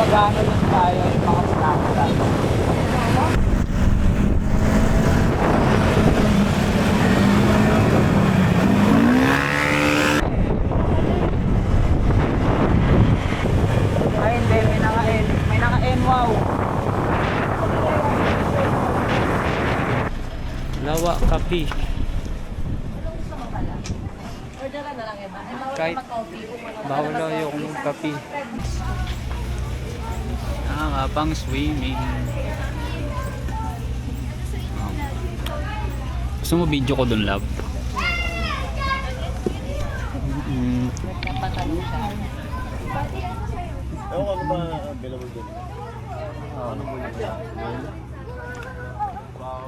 mag-ano lang tayo, mga snack. Ay hindi, may naka-N, wow. Lawa Kapi. Orderan na lang iba. Kahit bawal daw yung magkapi. Nakakapang swimming. Gusto mo video ko dun, love? Nagpapatanong siya. Ewan ko ano ba available dun? Ano mo yun?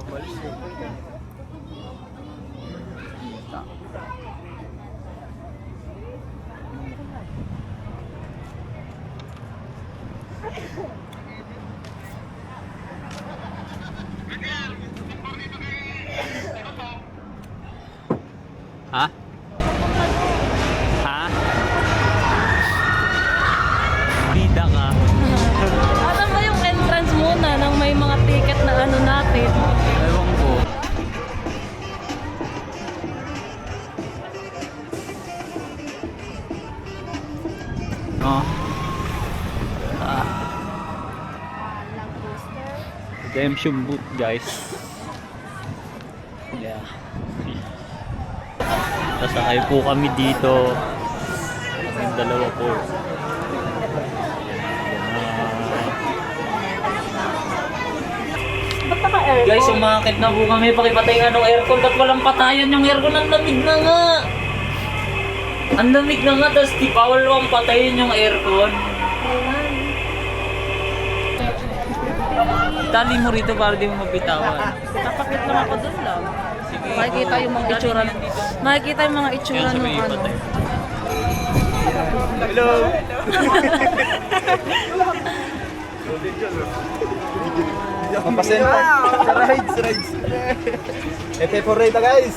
Balis yun. Ha? Ha? Bida ka. Alam ba yung entrance muna nang may mga ticket na ano natin? Ewan ko. Oh. Redemption booth, guys. Yeah. Sasakay po kami dito. Yung dalawa po. Ba't naka-aircon? Guys, umakit na po kami. Pakipatay nga ng aircon. Ba't walang patayan yung aircon? Ang lamig na nga. Ang lamig na nga. Tapos di bawal lang patayin yung aircon. Itali mo rito para di mo mabitawan. Napakit lang ako dun lang. Sige. Makikita yung mga itsura. Makikita yung mga itsura ng ano. Hello! Papasen pa. Rides. Epe for ride guys.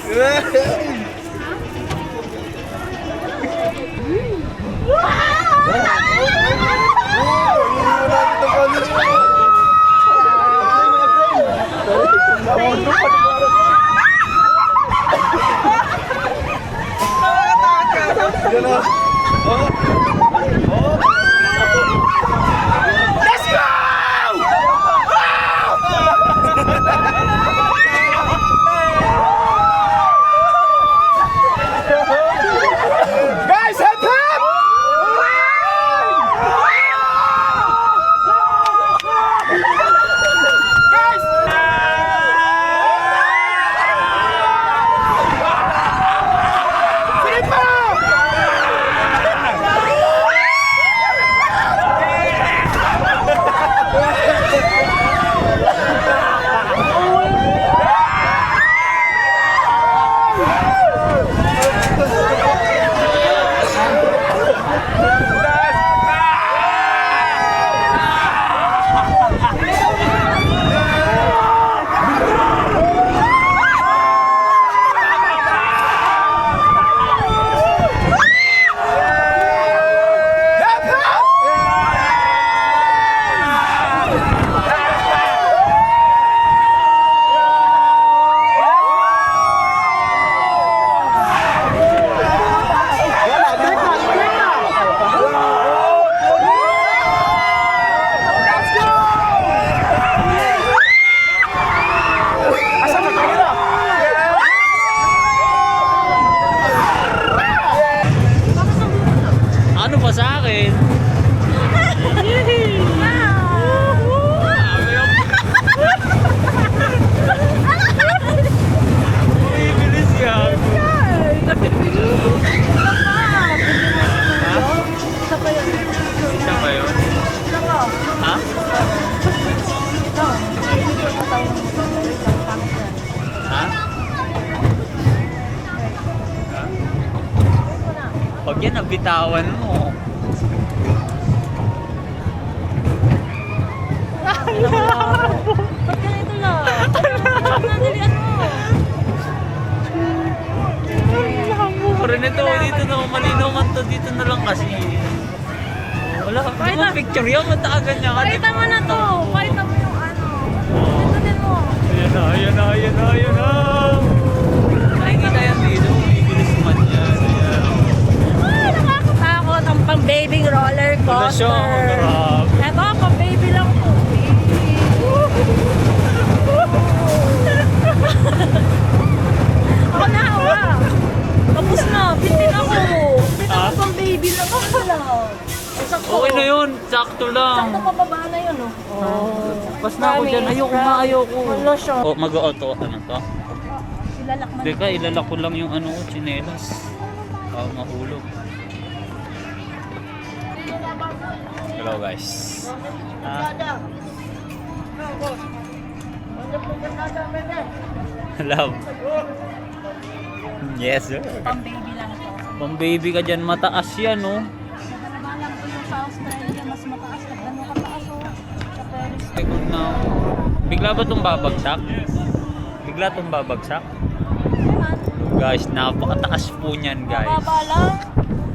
Guys, head up! Ano pa sa akin? Bilis yan. Isa pa yun? Ha? Ha? Pag yan, nabitawan mo. Ba't ganito lang? Nadalian mo. Pero nito, dito na malinaw man to, dito na lang kasi. Wala, hindi mo picture yan. Mataagan niya ka. Pakita mo na to. Pakita mo yung ano. Ito din mo. Ayan na, ayan na, ayan na, ayan na. Nakikita yan dito. Ibilis naman yan. Ayan. Ay, nakakatakot. Ang pang baby roller Wala siya. coaster. Grabe. Eto, pang baby lang po. Ako na, awa. Tapos na, bitin ako. Bitin ako pang baby lang ako lang. Sakto. Okay na yun. Sakto lang. Sakto pababa na yun, oh. Oh. Bas na ako dyan. Ayoko na, ayoko. Wala siya. Oh, mag-auto. Ano to? Ilalak man. Teka, ilalak ko lang yung ano ko, tsinelas. Mahulog. Hello guys. Love. Yes sir. Pang baby lang ito. Pang baby ka dyan, mataas yan oh. Nagalaba lang po yung sa Australia, mas mataas na gano'n kataas, oh. Sa Paris. Ikaw na. Bigla ba itong babagsak? Bigla itong babagsak? Guys, napakataas po niyan guys. Mababa lang.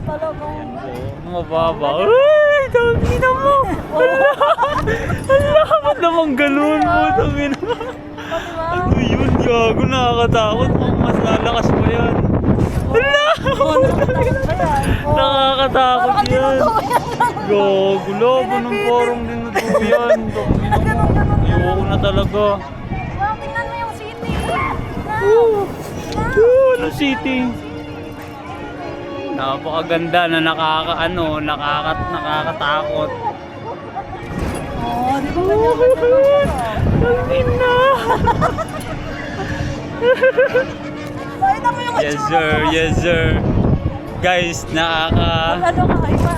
Talagang. Yan po, mababa. Ay, tangina mo! Hala, ba't naman ganun po, tangina mo? Diba? Ano yun, gago, nakakatakot. Mas lalakas pa yan. Hala! Nakakatakot yan. Gago, labo ng parang dinuduyan. Ayoko na talaga. Wow, tingnan mo yung city. Ano city? Napakaganda na nakakatakot. Oh, di ba ganyan? Ina! Pakita mo yung Yes sir, yes sir. Guys, Ano ka, iba?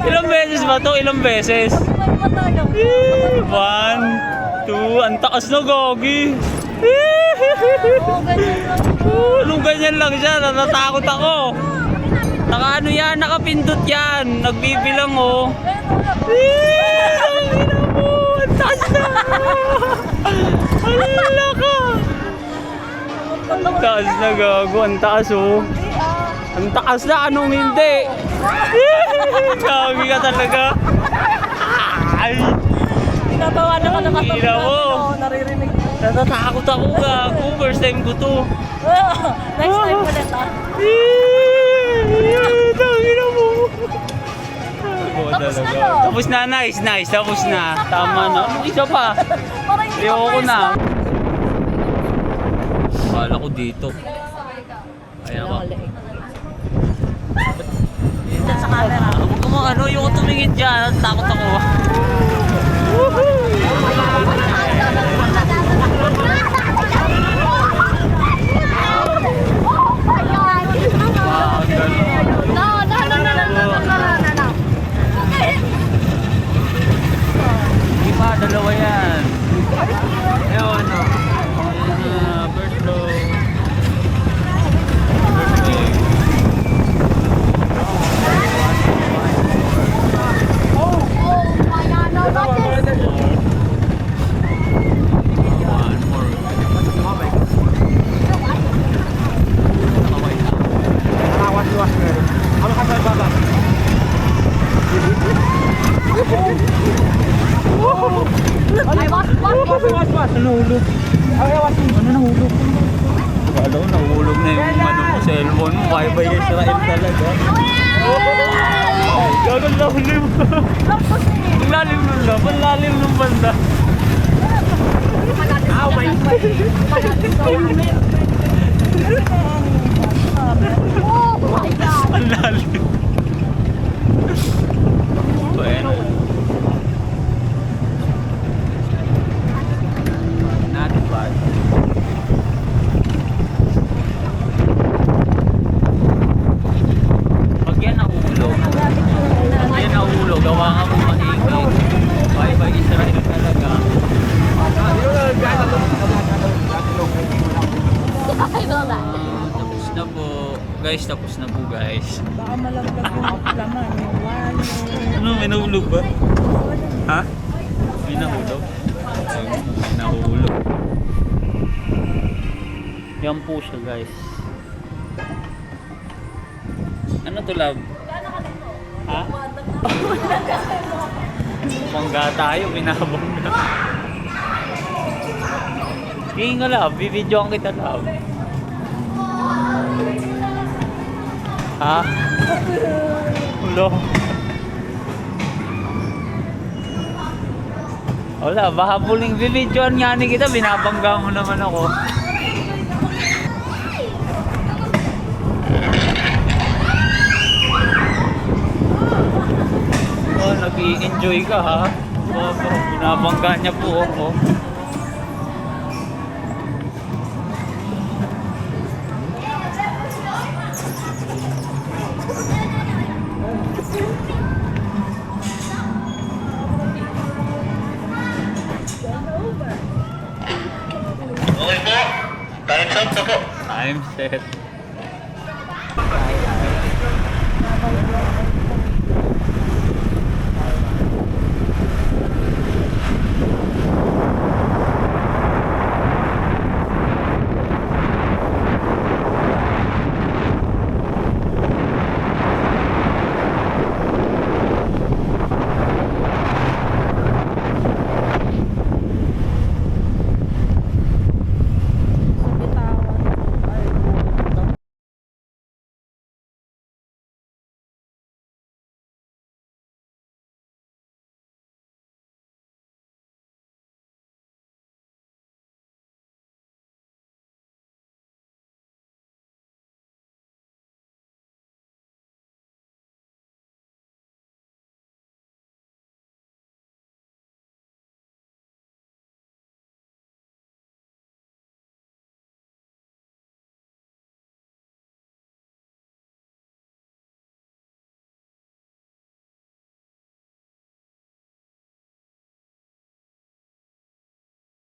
Ilang beses ba to? Ilang beses? May matayang. 1, 2, ang taas na gogi. Oo, ganyan lang. Anong ganyan lang siya? Natatakot ako. Naka ano yan? Nakapindot yan. Nagbibilang oh. Ang ina mo! Ang taas na! Alala ka! Ang taas na gago. Ang taas oh. Ang taas na. Anong hindi? Gagi ka talaga. Ay! Pinatawa na ka nakatabi Ina mo. natin, naririnig. Natatakot ako gago. First time ko to. Next time ulit, ah. Tangina mo. Tapos na, no? Tapos na, nice, nice. Tapos na. Tama na. Isa pa. Parang hindi Ayoko first na. time. Kala ko dito. Ayan ako. Dito sa camera. Huwag mo ano, yung tumingin dyan. Takot ako. Hindi pa, dalawa yan. Ayun, no. First floor. First floor. One more. Nahulog. Ano nahulog? Kala ko nahulog na yung ano mo, cellphone mo. Bye-bye Israel talaga. Gagal na hulim. Ang lalim nun lang. Ang lalim ng banda. Oh my God. Ang lalim. Bueno. Not bad. Pag yan nahulog, gawa ka mo maingay. Bye-bye Israel talaga. Tapos na po. Guys, tapos na po guys. Baka malaglag yung laman. Yung wallet. Ano, may nahulog ba? Ha? May nahulog? Ayun, may nahulog. Yan po siya guys. Ano to, love? Ha? Bangga tayo, binabangga. Sige nga, love. Bibidyoan kita, love. Ha? Ulo. Wala, baka puling bibidyoan nga ni kita, binabangga mo naman ako. Oh, nag-i-enjoy ka ha? Oh, binabangga niya po ako. Okay po. Time's up na po. Time set.